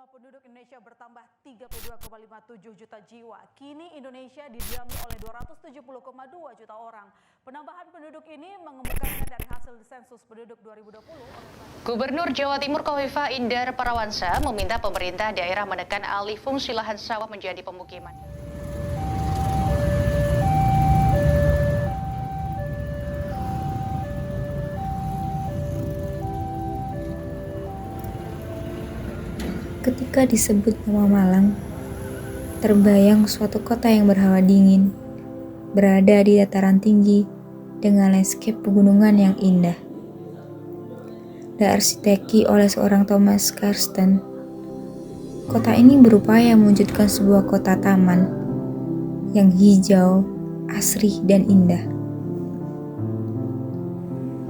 Jumlah penduduk Indonesia bertambah 32,57 juta jiwa. Kini Indonesia didiami oleh 270,2 juta orang. Penambahan penduduk ini mengemukakan dari hasil sensus penduduk 2020. Gubernur Jawa Timur Khofifah Indar Parawansa meminta pemerintah daerah menekan alih fungsi lahan sawah menjadi pemukiman. Ketika disebut nama Malang, terbayang suatu kota yang berhawa dingin, berada di dataran tinggi dengan landscape pegunungan yang indah. Diarsiteki oleh seorang Thomas Karsten, kota ini berupaya mewujudkan sebuah kota taman yang hijau, asri, dan indah.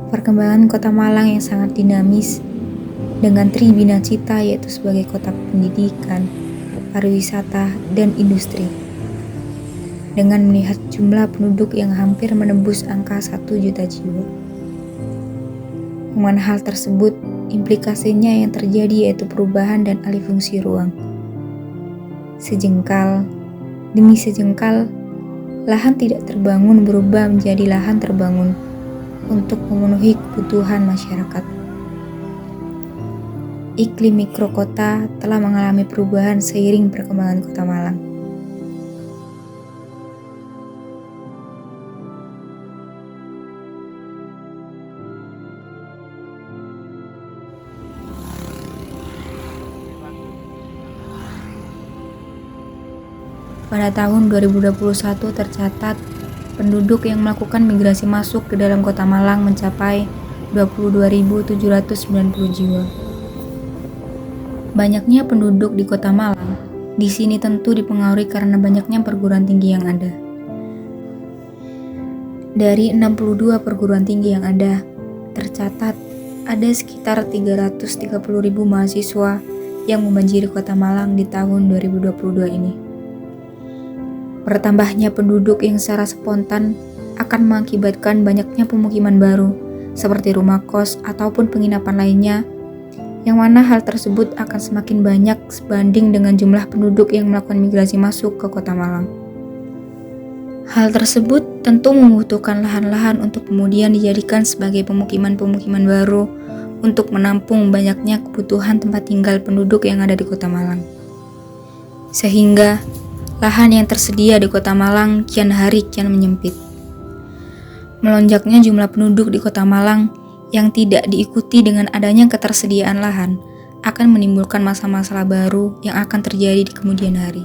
Perkembangan kota Malang yang sangat dinamis dengan Tribina Cita yaitu sebagai kota pendidikan, pariwisata, dan industri. Dengan melihat jumlah penduduk yang hampir menembus angka 1 juta jiwa. Dengan hal tersebut, implikasinya yang terjadi yaitu perubahan dan alih fungsi ruang. Sejengkal demi sejengkal, lahan tidak terbangun berubah menjadi lahan terbangun untuk memenuhi kebutuhan masyarakat. Iklim mikrokota telah mengalami perubahan seiring perkembangan kota Malang. Pada tahun 2021 tercatat penduduk yang melakukan migrasi masuk ke dalam kota Malang mencapai 22.790 jiwa. Banyaknya penduduk di kota Malang, di sini tentu dipengaruhi karena banyaknya perguruan tinggi yang ada. Dari 62 perguruan tinggi yang ada, tercatat ada sekitar 330.000 mahasiswa yang membanjiri kota Malang di tahun 2022 ini. Bertambahnya penduduk yang secara spontan akan mengakibatkan banyaknya pemukiman baru, seperti rumah kos ataupun penginapan lainnya, yang mana hal tersebut akan semakin banyak sebanding dengan jumlah penduduk yang melakukan migrasi masuk ke kota Malang. Hal tersebut tentu membutuhkan lahan-lahan untuk kemudian dijadikan sebagai pemukiman-pemukiman baru untuk menampung banyaknya kebutuhan tempat tinggal penduduk yang ada di kota Malang. Sehingga lahan yang tersedia di kota Malang kian hari kian menyempit. Melonjaknya jumlah penduduk di kota Malang yang tidak diikuti dengan adanya ketersediaan lahan akan menimbulkan masalah-masalah baru yang akan terjadi di kemudian hari.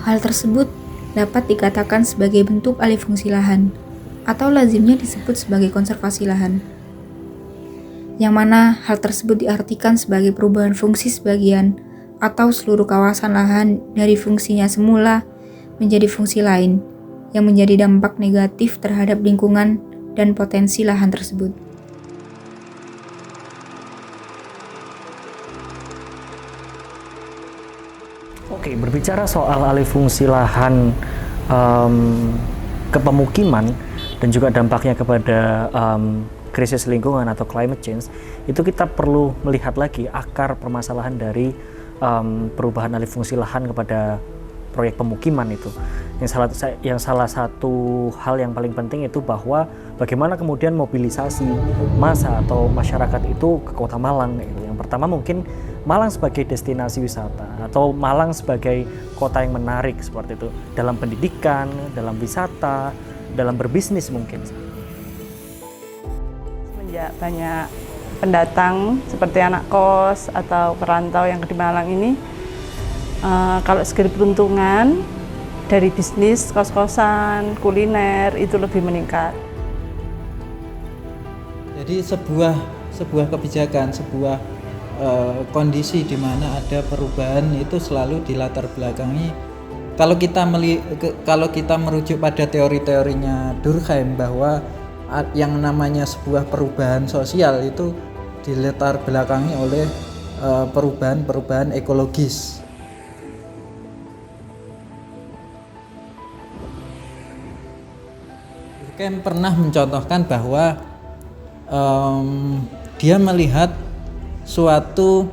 Hal tersebut dapat dikatakan sebagai bentuk alih fungsi lahan atau lazimnya disebut sebagai konservasi lahan. Yang mana hal tersebut diartikan sebagai perubahan fungsi sebagian atau seluruh kawasan lahan dari fungsinya semula menjadi fungsi lain yang menjadi dampak negatif terhadap lingkungan dan potensi lahan tersebut. Oke, berbicara soal alih fungsi lahan ke pemukiman dan juga dampaknya kepada krisis lingkungan atau climate change, itu kita perlu melihat lagi akar permasalahan dari perubahan alih fungsi lahan kepada proyek pemukiman itu. Yang salah satu hal yang paling penting itu bahwa bagaimana kemudian mobilisasi massa atau masyarakat itu ke kota Malang. Yang pertama mungkin Malang sebagai destinasi wisata atau Malang sebagai kota yang menarik seperti itu dalam pendidikan, dalam wisata, dalam berbisnis mungkin. Semenjak banyak pendatang seperti anak kos atau perantau yang di Malang ini, kalau segi peruntungan dari bisnis, kos-kosan, kuliner itu lebih meningkat. Jadi sebuah kebijakan, sebuah kondisi di mana ada perubahan itu selalu dilatar belakangi. Kalau kita merujuk pada teori-teorinya Durkheim bahwa yang namanya sebuah perubahan sosial itu dilatar belakangi oleh perubahan-perubahan ekologis. Durkheim pernah mencontohkan bahwa dia melihat suatu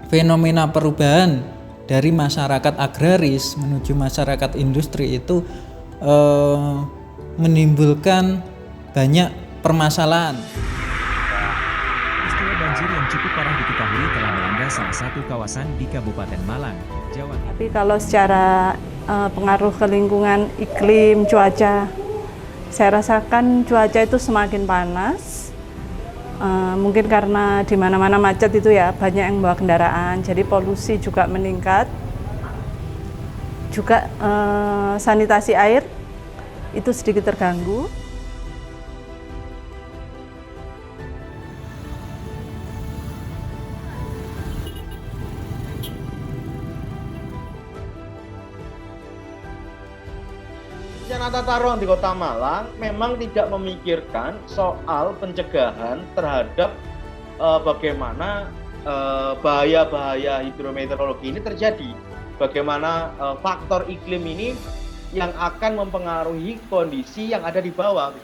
fenomena perubahan dari masyarakat agraris menuju masyarakat industri itu menimbulkan banyak permasalahan. Peristiwa banjir yang cukup parah diketahui telah melanda salah satu kawasan di Kabupaten Malang, Jawa Timur. Tapi kalau secara pengaruh ke lingkungan, iklim, cuaca, saya rasakan cuaca itu semakin panas. Mungkin karena di mana-mana macet itu ya, banyak yang bawa kendaraan, jadi polusi juga meningkat. Juga sanitasi air itu sedikit terganggu. Rencana tata ruang di Kota Malang memang tidak memikirkan soal pencegahan terhadap bagaimana bahaya-bahaya hidrometeorologi ini terjadi. Bagaimana faktor iklim ini yang akan mempengaruhi kondisi yang ada di bawah.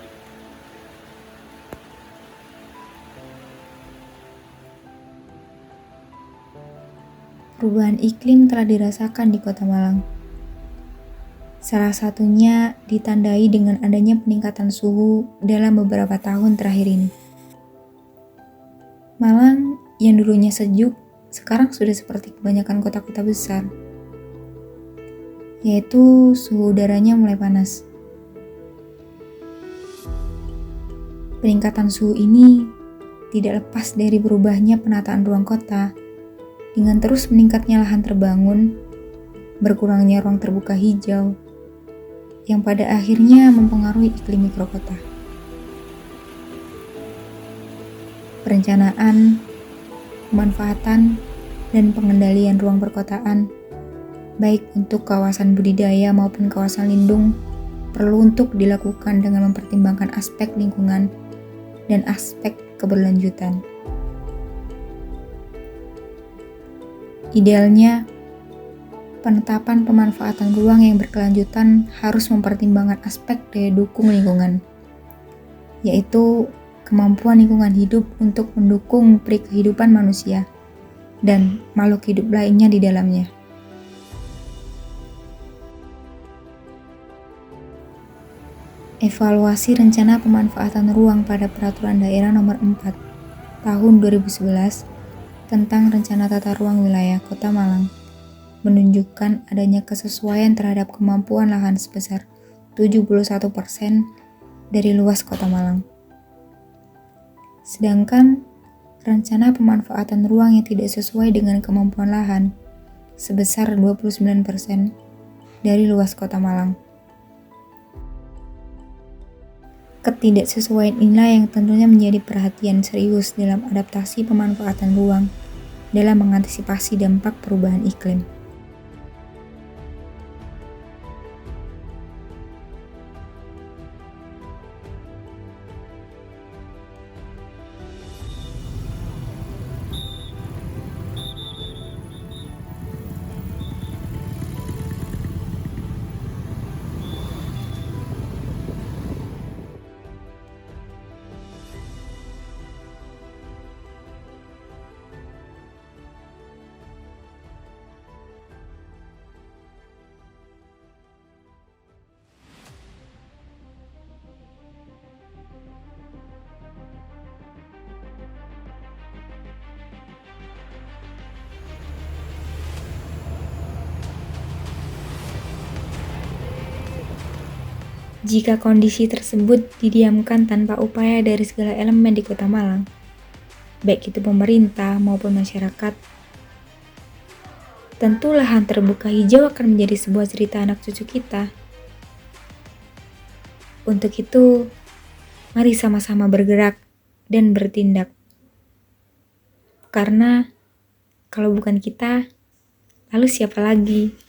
Perubahan iklim telah dirasakan di Kota Malang. Salah satunya ditandai dengan adanya peningkatan suhu dalam beberapa tahun terakhir ini. Malang yang dulunya sejuk, sekarang sudah seperti kebanyakan kota-kota besar, yaitu suhu udaranya mulai panas. Peningkatan suhu ini tidak lepas dari berubahnya penataan ruang kota, dengan terus meningkatnya lahan terbangun, berkurangnya ruang terbuka hijau, yang pada akhirnya mempengaruhi iklim mikrokota. Perencanaan, pemanfaatan, dan pengendalian ruang perkotaan, baik untuk kawasan budidaya maupun kawasan lindung, perlu untuk dilakukan dengan mempertimbangkan aspek lingkungan dan aspek keberlanjutan. Idealnya, penetapan pemanfaatan ruang yang berkelanjutan harus mempertimbangkan aspek daya dukung lingkungan, yaitu kemampuan lingkungan hidup untuk mendukung peri kehidupan manusia dan makhluk hidup lainnya di dalamnya. Evaluasi rencana pemanfaatan ruang pada Peraturan Daerah Nomor 4 Tahun 2011 tentang Rencana Tata Ruang Wilayah Kota Malang menunjukkan adanya kesesuaian terhadap kemampuan lahan sebesar 71% dari luas Kota Malang. Sedangkan rencana pemanfaatan ruang yang tidak sesuai dengan kemampuan lahan sebesar 29% dari luas Kota Malang. Ketidaksesuaian inilah yang tentunya menjadi perhatian serius dalam adaptasi pemanfaatan ruang dalam mengantisipasi dampak perubahan iklim. Jika kondisi tersebut didiamkan tanpa upaya dari segala elemen di Kota Malang, baik itu pemerintah maupun masyarakat, tentu lahan terbuka hijau akan menjadi sebuah cerita anak cucu kita. Untuk itu, mari sama-sama bergerak dan bertindak. Karena kalau bukan kita, lalu siapa lagi?